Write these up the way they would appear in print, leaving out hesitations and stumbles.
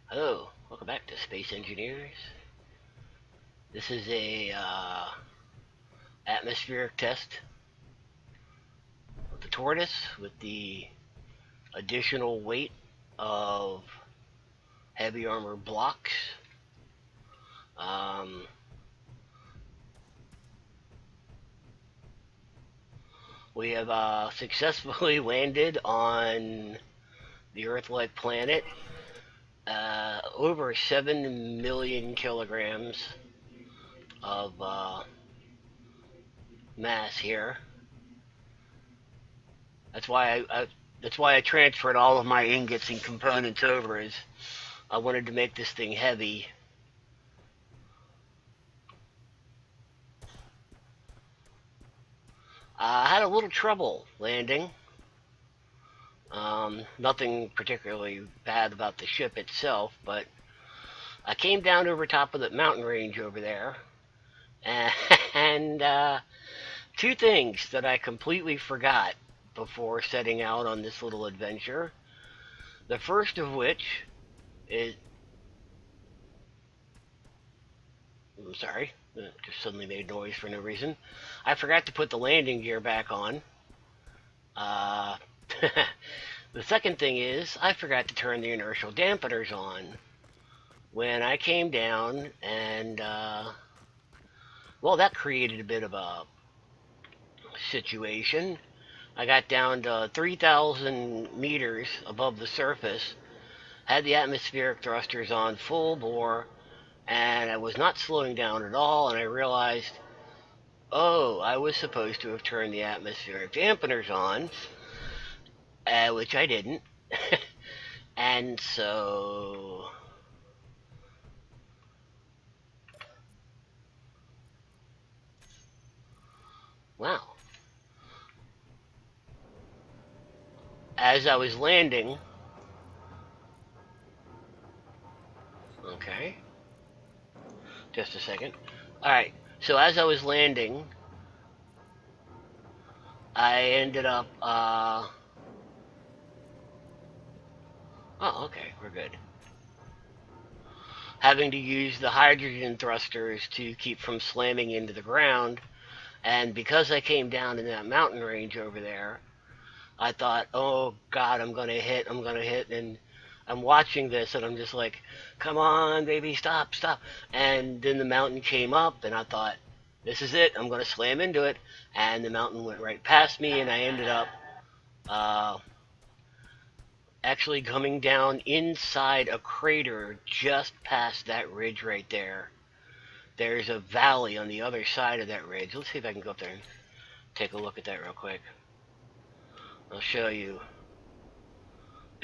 Hello, welcome back to Space Engineers. This is a atmospheric test of the tortoise with the additional weight of heavy armor blocks. Um, we have successfully landed on the Earth-like planet. Over 7 million kilograms of mass here. That's why I transferred all of my ingots and components over. Is I wanted to make this thing heavy. I had a little trouble landing. Nothing particularly bad about the ship itself, but I came down over top of that mountain range over there, and two things that I completely forgot before setting out on this little adventure. The first of which is, I'm sorry, it just suddenly made noise for no reason. I forgot to put the landing gear back on. Uh, the second thing is I forgot to turn the inertial dampeners on when I came down, and well, that created a bit of a situation. I got down to 3,000 meters above the surface, had the atmospheric thrusters on full bore, and I was not slowing down at all, and I realized, oh, I was supposed to have turned the atmospheric dampeners on, which I didn't. And so, wow. As I was landing, okay, just a second. Alright, so as I was landing, I ended up, oh, okay, we're good. Having to use the hydrogen thrusters to keep from slamming into the ground. And because I came down in that mountain range over there, I thought, oh God, I'm gonna hit, and I'm watching this, and I'm just like, come on, baby, stop, stop. And then the mountain came up, and I thought, this is it, I'm gonna slam into it, and the mountain went right past me, and I ended up uh, actually coming down inside a crater just past that ridge right there. There's a valley on the other side of that ridge. Let's see if I can go up there and take a look at that real quick. I'll show you.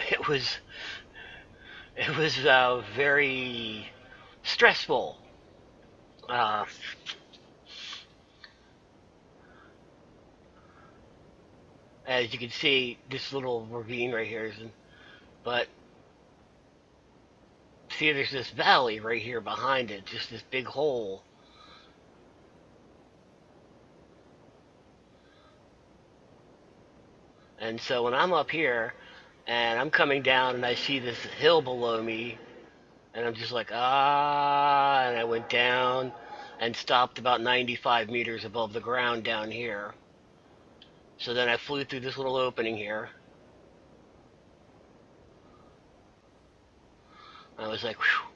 It was very stressful. Uh, as you can see, this little ravine right here is, but see, there's this valley right here behind it, just this big hole. And so when I'm up here and I'm coming down and I see this hill below me, and I'm just like, ah, and I went down and stopped about 95 meters above the ground down here. So then I flew through this little opening here. I was like, whew.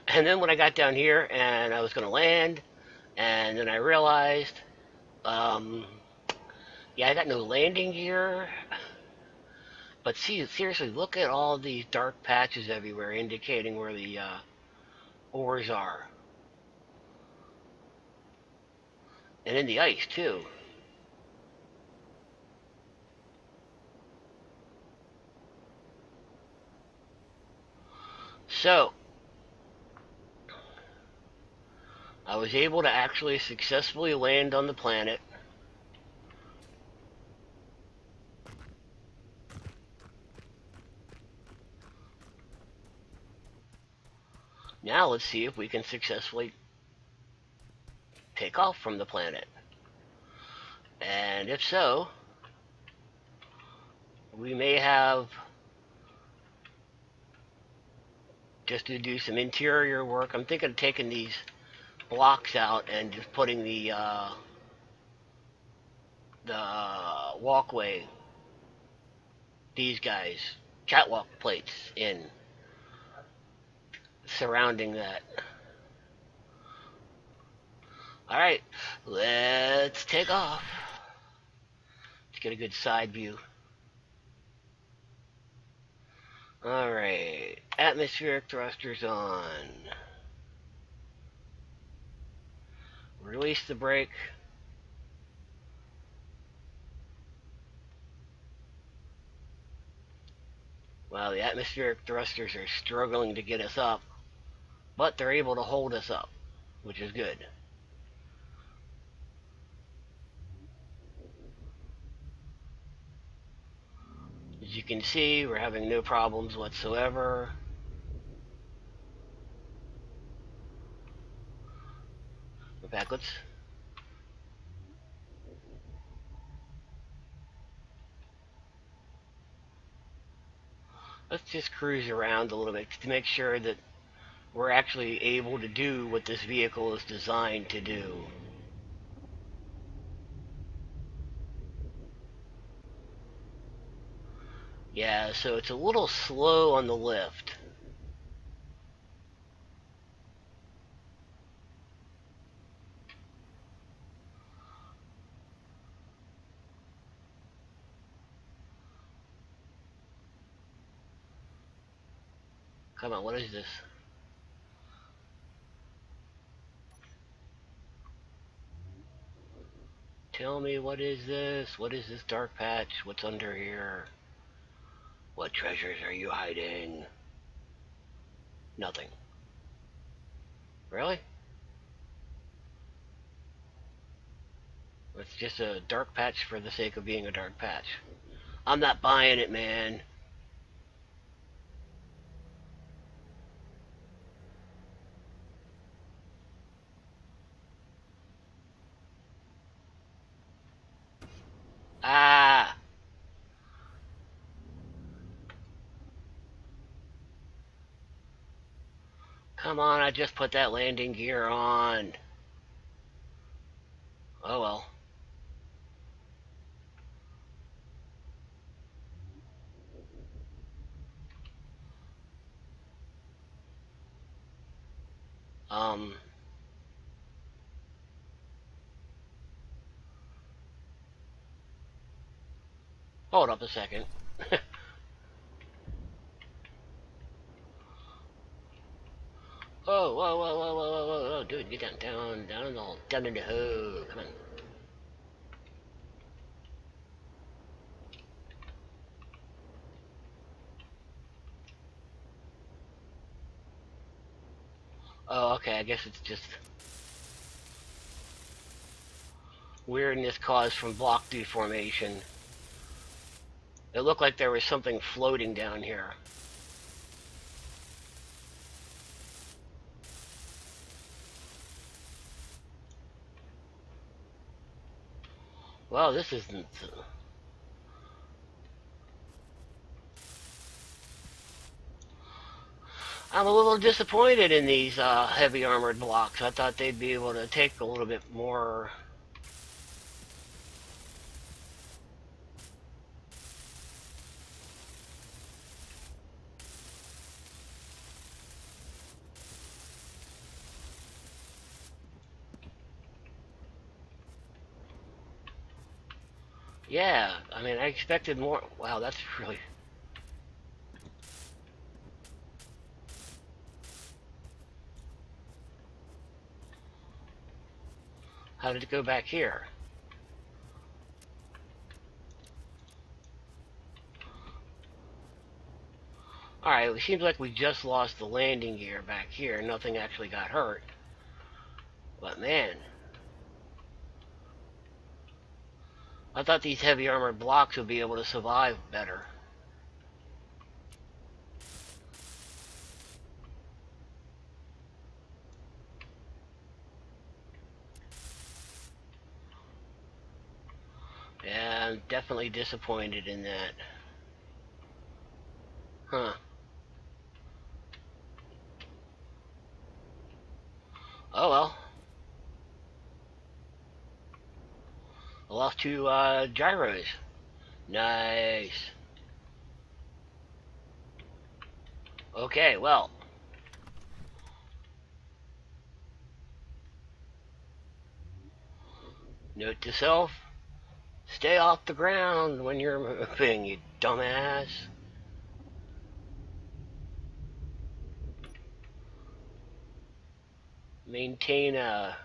And then when I got down here and I was going to land, and then I realized, um, yeah, I got no landing gear. But see, seriously, look at all these dark patches everywhere indicating where the ores are. And in the ice, too. So, I was able to actually successfully land on the planet. Now let's see if we can successfully take off from the planet. And if so, we may have just to do some interior work. I'm thinking of taking these blocks out and just putting the walkway, these guys, catwalk plates in, surrounding that. Alright, let's take off. Let's get a good side view. Alright, atmospheric thrusters on. Release the brake. Well, the atmospheric thrusters are struggling to get us up, but they're able to hold us up, which is good. As you can see, we're having no problems whatsoever. Go back, let's just cruise around a little bit to make sure that we're actually able to do what this vehicle is designed to do. Yeah, so it's a little slow on the lift. Come on, what is this? Tell me, what is this? What is this dark patch? What's under here? What treasures are you hiding? Nothing. Really? It's just a dark patch for the sake of being a dark patch. I'm not buying it, man. Ah! Come on, I just put that landing gear on. Oh well. Um... Hold up a second. Whoa, whoa, whoa, whoa, whoa, whoa, whoa, whoa, dude, get down, down in the hole, down in the hole, come on. Oh, okay, I guess it's just weirdness caused from block deformation. It looked like there was something floating down here. Well, this isn't... I'm a little disappointed in these heavy armored blocks. I thought they'd be able to take a little bit more... Yeah, I mean, I expected more... Wow, that's really... How did it go back here? Alright, it seems like we just lost the landing gear back here. Nothing actually got hurt. But man... I thought these heavy armored blocks would be able to survive better. Yeah, I'm definitely disappointed in that. Huh. Oh well. I lost two gyros. Nice. Okay, well. Note to self, stay off the ground when you're moving, you dumbass. Maintain a...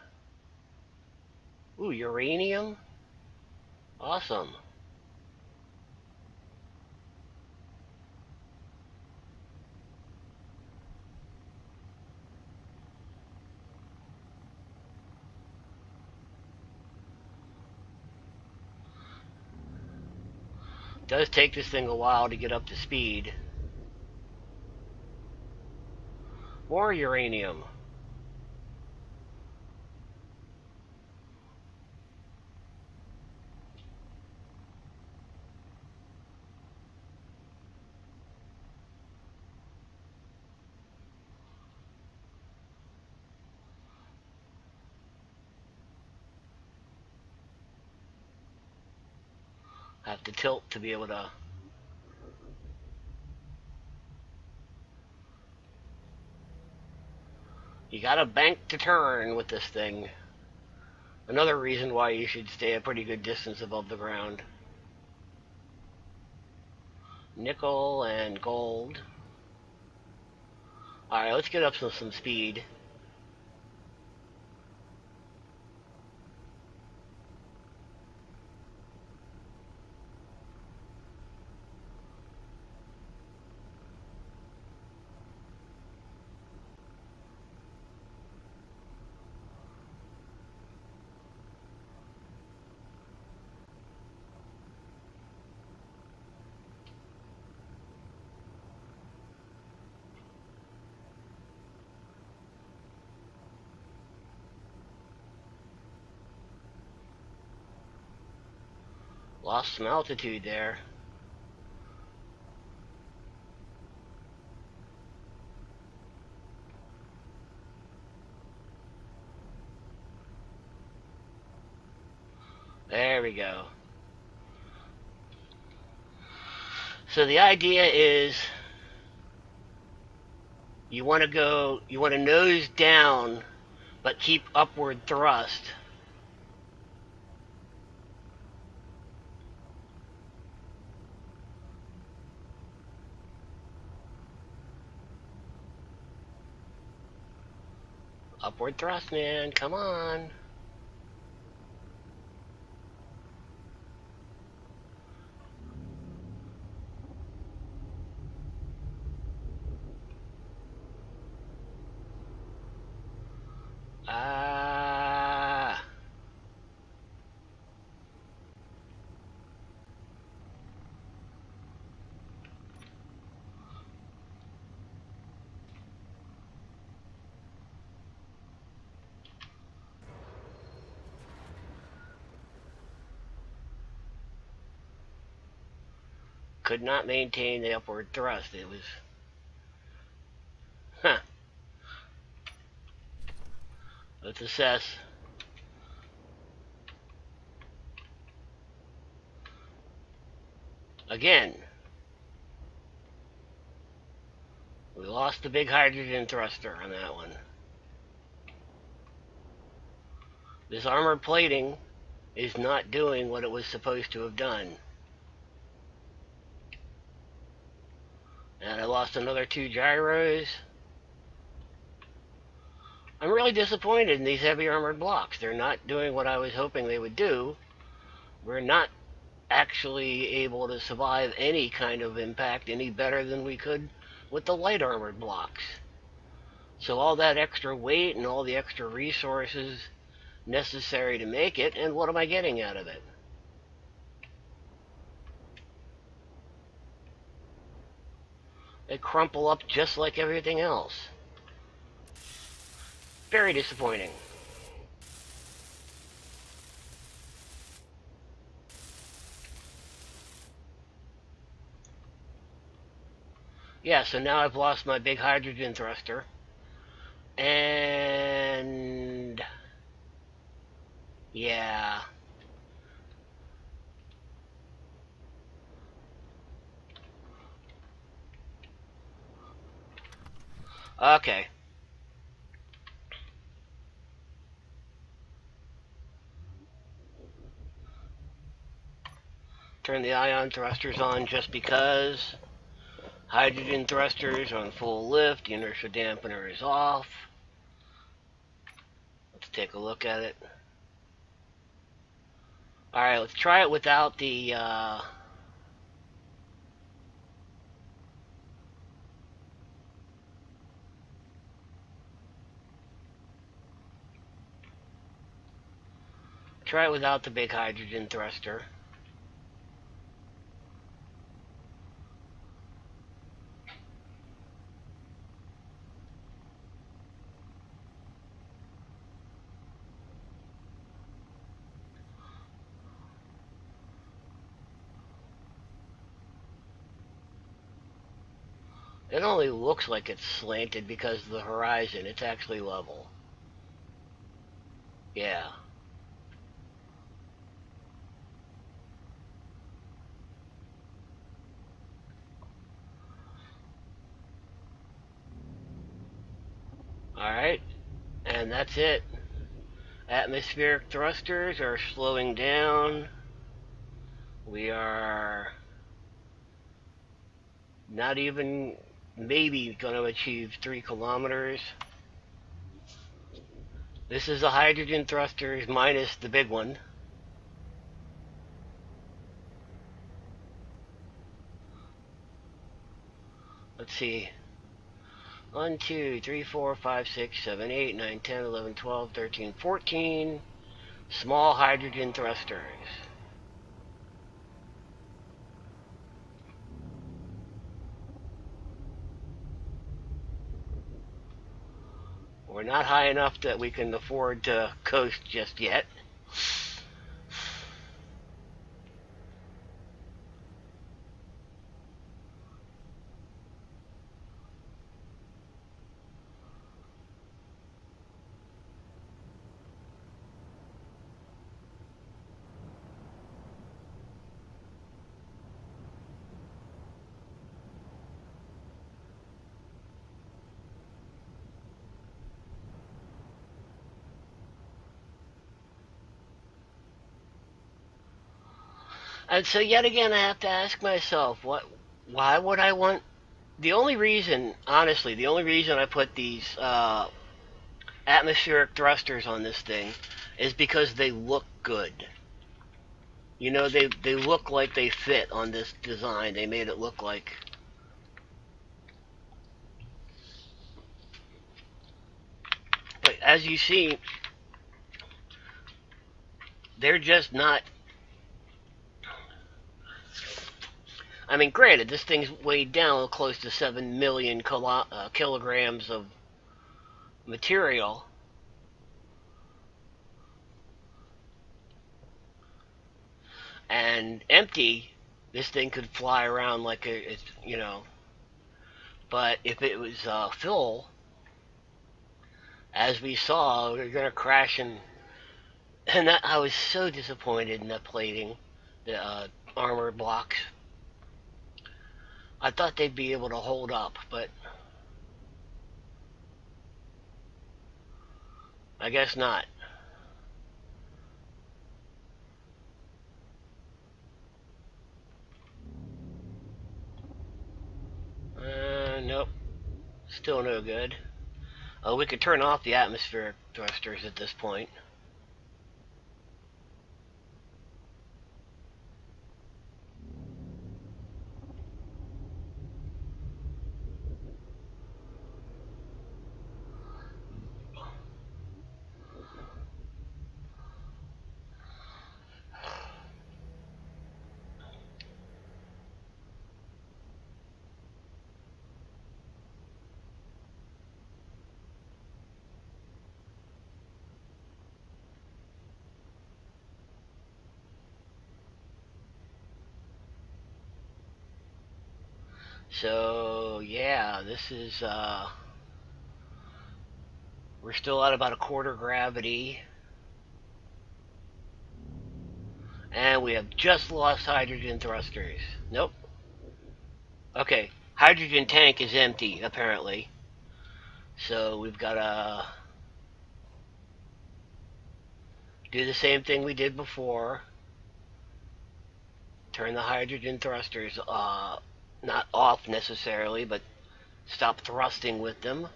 Ooh, uranium? Awesome. Does take this thing a while to get up to speed. More uranium. Have to tilt to be able to... You gotta bank to turn with this thing. Another reason why you should stay a pretty good distance above the ground. Nickel and gold. Alright, let's get up to some speed. Lost some altitude there. There we go. So the idea is you want to nose down, but keep upward thrust. Upward thrust, man, come on. Ah. Could not maintain the upward thrust. It was... Huh. Let's assess. Again. We lost the big hydrogen thruster on that one. This armored plating is not doing what it was supposed to have done. And I lost another two gyros. I'm really disappointed in these heavy armored blocks. They're not doing what I was hoping they would do. We're not actually able to survive any kind of impact any better than we could with the light armored blocks. So all that extra weight and all the extra resources necessary to make it, and what am I getting out of it? They crumple up just like everything else. Very disappointing. Yeah, so now I've lost my big hydrogen thruster. And yeah. Okay. Turn the ion thrusters on just because. Hydrogen thrusters on full lift. The inertia dampener is off. Let's take a look at it. Alright, let's try it without the big hydrogen thruster. It only looks like it's slanted because of the horizon. It's actually level. Yeah. Alright. And that's it. Atmospheric thrusters are slowing down. We are not even maybe going to achieve 3 kilometers. This is the hydrogen thrusters minus the big one. Let's see. 1, 2, 3, 4, 5, 6, 7, 8, 9, 10, 11, 12, 13, 14 small hydrogen thrusters. We're not high enough that we can afford to coast just yet. And so yet again I have to ask myself, why would I want the only reason, honestly, the only reason I put these atmospheric thrusters on this thing is because they look good. You know, they look like they fit on this design. They made it look like. But as you see, they're just not. I mean, granted, this thing's weighed down close to 7 million kilograms of material. And empty, this thing could fly around like it's, you know. But if it was full, as we saw, we're gonna crash and that, I was so disappointed in the plating, the armor blocks. I thought they'd be able to hold up, but I guess not. Nope, still no good. We could turn off the atmospheric thrusters at this point. So, yeah, this is, We're still at about a quarter gravity. And we have just lost hydrogen thrusters. Nope. Okay, hydrogen tank is empty, apparently. So we've got to do the same thing we did before. Turn the hydrogen thrusters, not off necessarily, but stop thrusting with them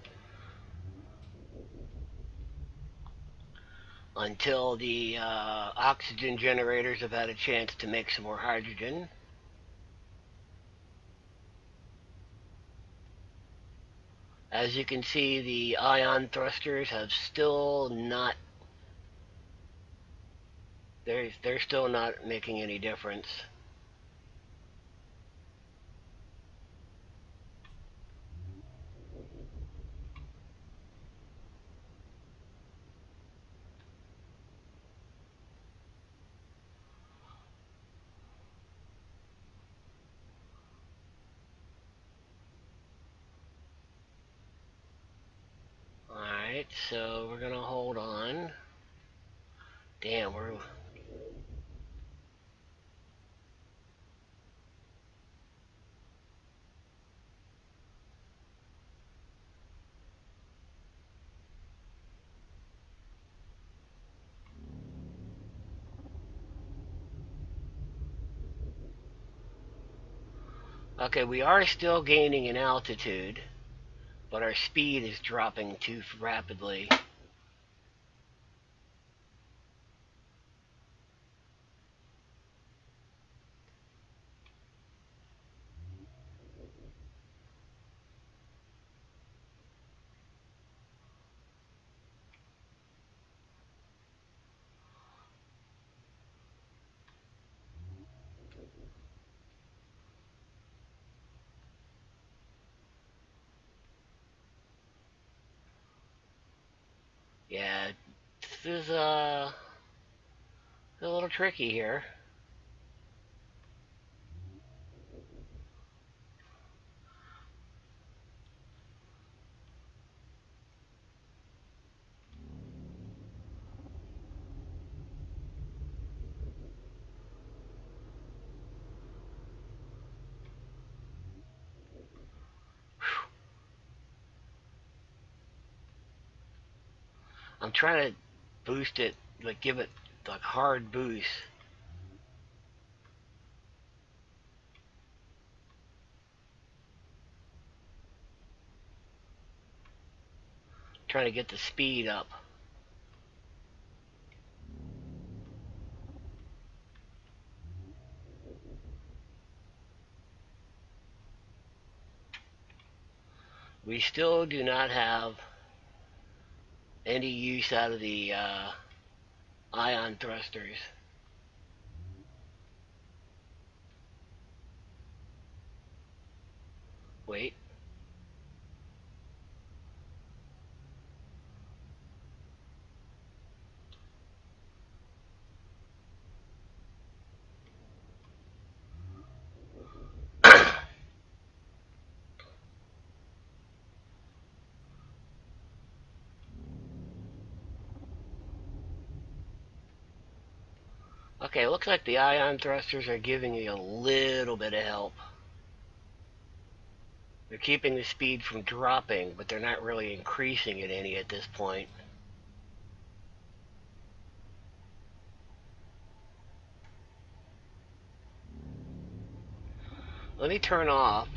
until the oxygen generators have had a chance to make some more hydrogen. As you can see, the ion thrusters have still not, they're still not making any difference. Alright, so we're gonna hold on. Damn, we're... Okay, we are still gaining in altitude, but our speed is dropping too rapidly. Yeah, this is a little tricky here. I'm trying to boost it, like give it like hard boost. Trying to get the speed up. We still do not have any use out of the ion thrusters. Wait. Okay, looks like the ion thrusters are giving me a little bit of help. They're keeping the speed from dropping, but they're not really increasing it any at this point. Let me turn off.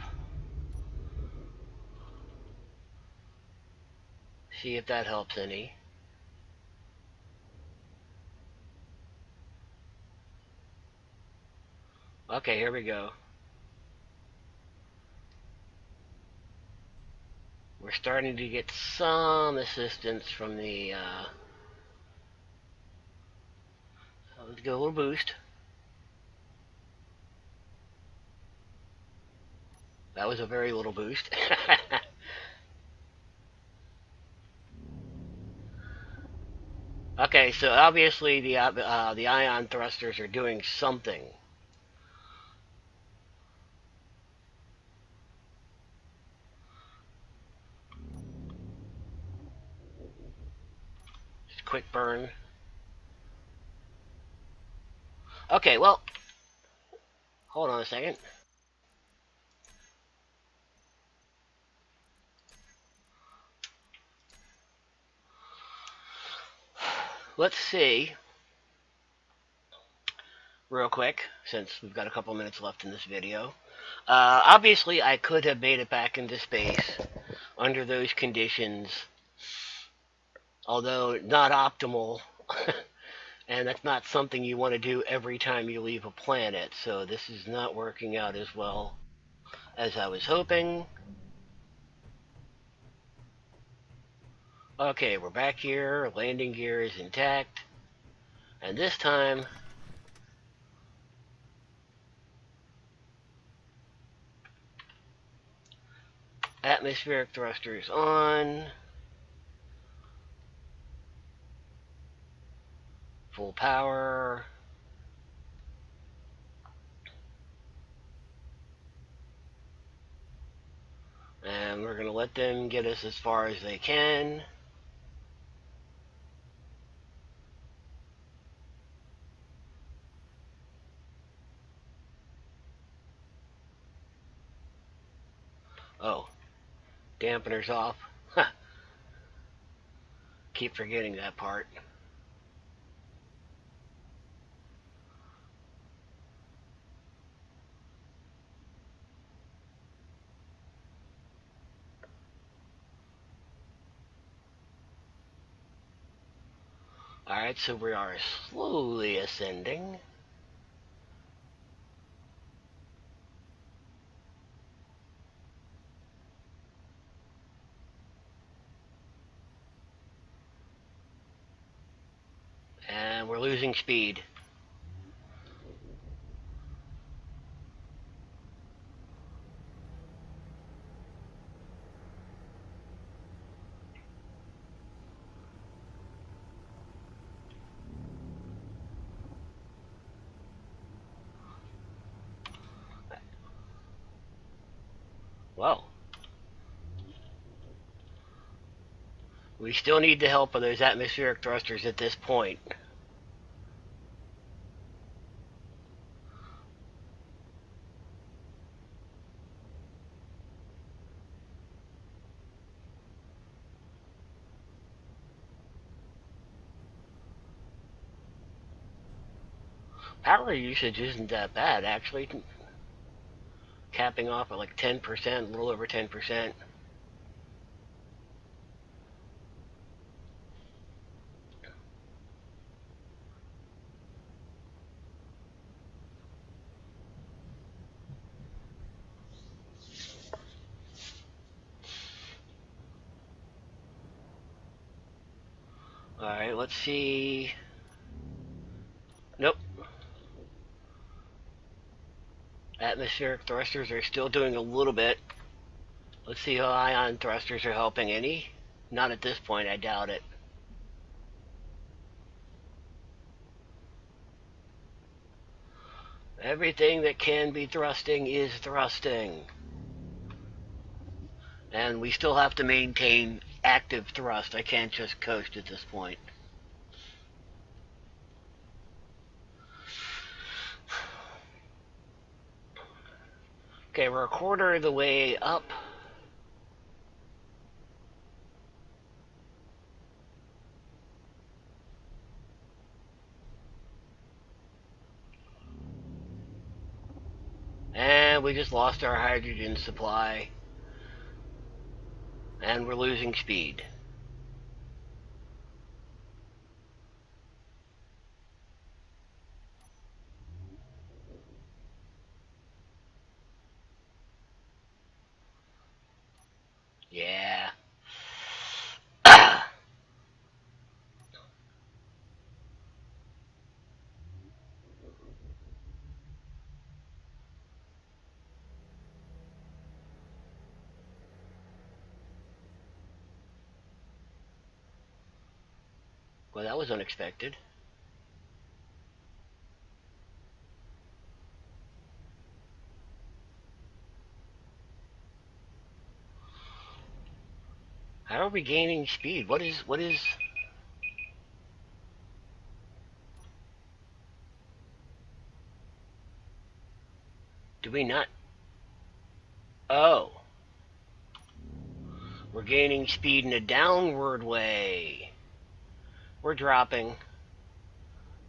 See if that helps any. Okay, here we go. We're starting to get some assistance from the, let's get a little boost. That was a very little boost. Okay, so obviously the ion thrusters are doing something. quick burn. Okay, well, hold on a second. Let's see, real quick, since we've got a couple minutes left in this video. Obviously, I could have made it back into space under those conditions, although not optimal. And that's not something you want to do every time you leave a planet, so this is not working out as well as I was hoping. Okay, we're back here, landing gear is intact, and this time atmospheric thrusters on, full power, and we're going to let them get us as far as they can. Oh, dampeners off. Keep forgetting that part. Alright, so we are slowly ascending. And we're losing speed. Whoa. We still need the help of those atmospheric thrusters at this point. Power usage isn't that bad, actually. Capping off at like 10%, a little over 10%. Alright, let's see. Nope. Atmospheric thrusters are still doing a little bit. Let's see how ion thrusters are helping any. Not at this point, I doubt it. Everything that can be thrusting is thrusting. And we still have to maintain active thrust. I can't just coast at this point. Okay, we're a quarter of the way up. And we just lost our hydrogen supply. And we're losing speed. Yeah. Well, that was unexpected. How are we gaining speed? What is... Do we not? Oh. We're gaining speed in a downward way. We're dropping.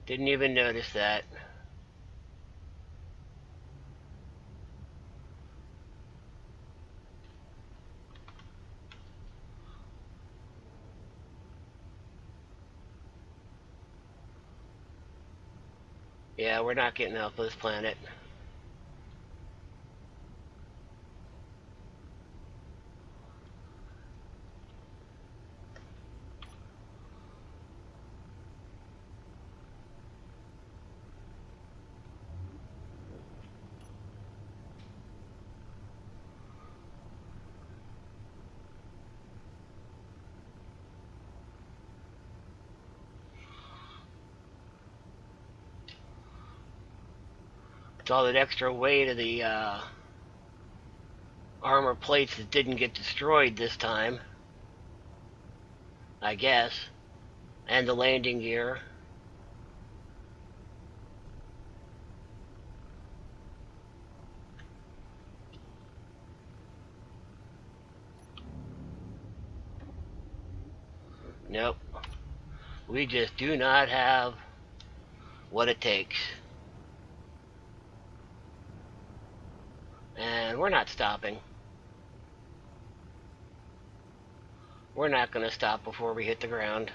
Didn't even notice that. Yeah, we're not getting off this planet. It's all that extra weight of the armor plates that didn't get destroyed this time, I guess. And the landing gear. Nope. We just do not have what it takes. And we're not stopping. We're not going to stop before we hit the ground.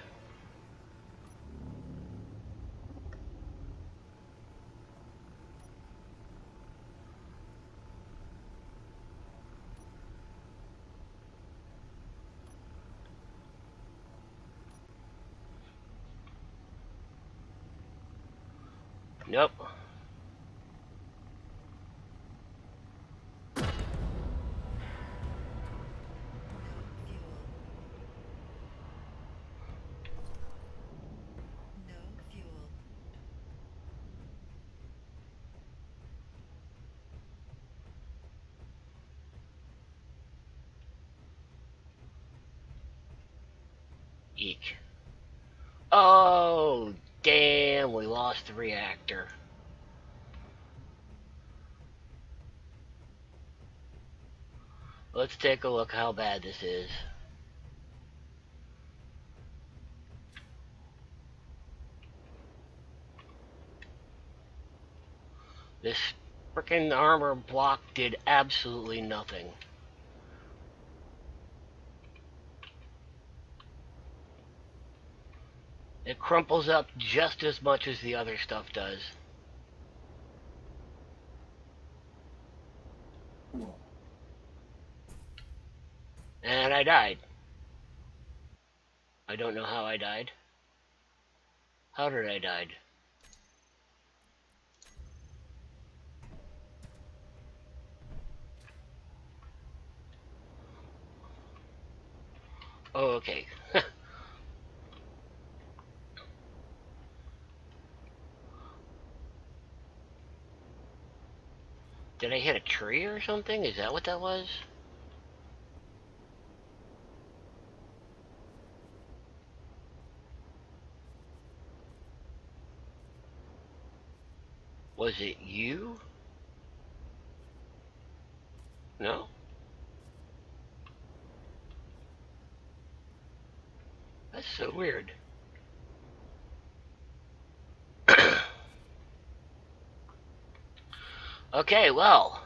Nope. Eek. Oh, damn, we lost the reactor. Let's take a look how bad this is. This frickin' armor block did absolutely nothing. It crumples up just as much as the other stuff does. And I died. I don't know how I died. How did I die? Oh, okay. Did I hit a tree or something? Is that what that was? Was it you? No? That's so weird. Okay, well,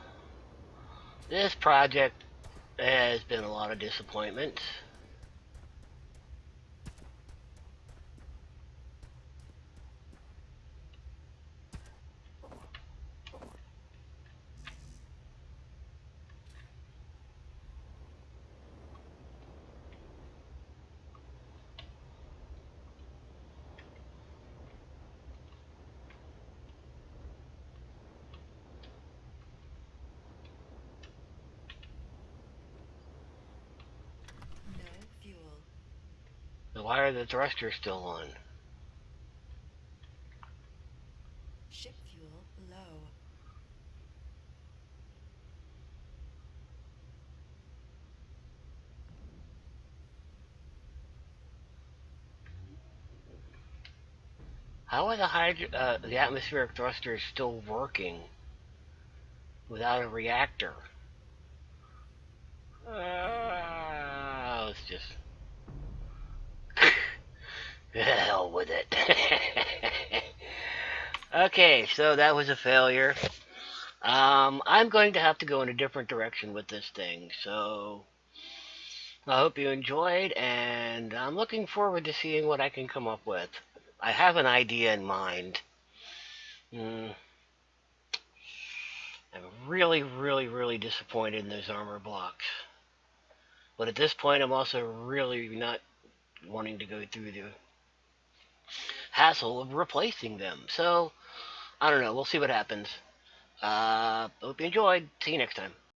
this project has been a lot of disappointments. So why are the thrusters still on? Ship fuel low. How are the atmospheric thrusters still working? without a reactor. Let's just hell with it. Okay, so that was a failure. I'm going to have to go in a different direction with this thing. So I hope you enjoyed, and I'm looking forward to seeing what I can come up with. I have an idea in mind. Mm, I'm really, really, really disappointed in those armor blocks. But at this point, I'm also really not wanting to go through the hassle of replacing them. So, I don't know. We'll see what happens. Hope you enjoyed. See you next time.